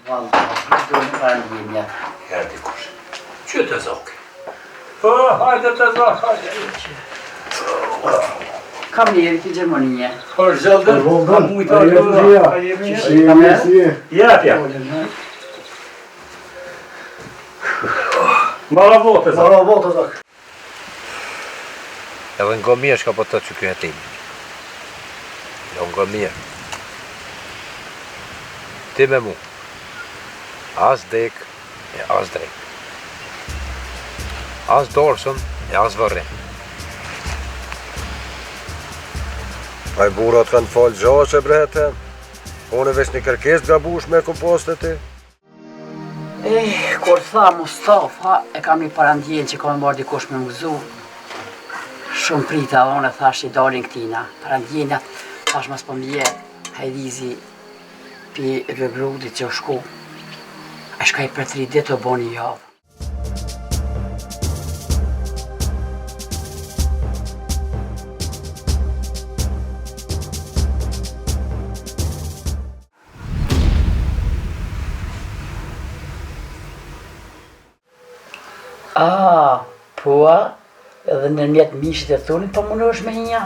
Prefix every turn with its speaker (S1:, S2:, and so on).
S1: Valla, do në parandimja.
S2: Ja dikush. Që të zoki? Po, hajde të zoki, hajde.
S1: Kam njeri të Gjermonije.
S2: Por zëllën, kam mujtë a jemi Jepja. Mara vote, zak.
S3: Mara vote, zak.
S4: Edhe nga mirë shka po të që kjo jetim. Jo nga mirë. Ti me mu. As dek e as drejk. As dorëshën e as vërrim.
S5: Aj burat kanë falë gjash e brete. Unë veç një kërkes gabush me kompostet ti.
S1: Kur tha Mustafa, e kam një parandjen që ka me marrë dikush me mëgzu. Shumë prita, unë e thash i dalin këtina. Parandjenat, thash mas po mje, hajdizi pi rëgrudit që u shku. A shkaj për 3 ditë o bo një javë. Po, edhe në mjetë mishit e thunit, po më në është me një.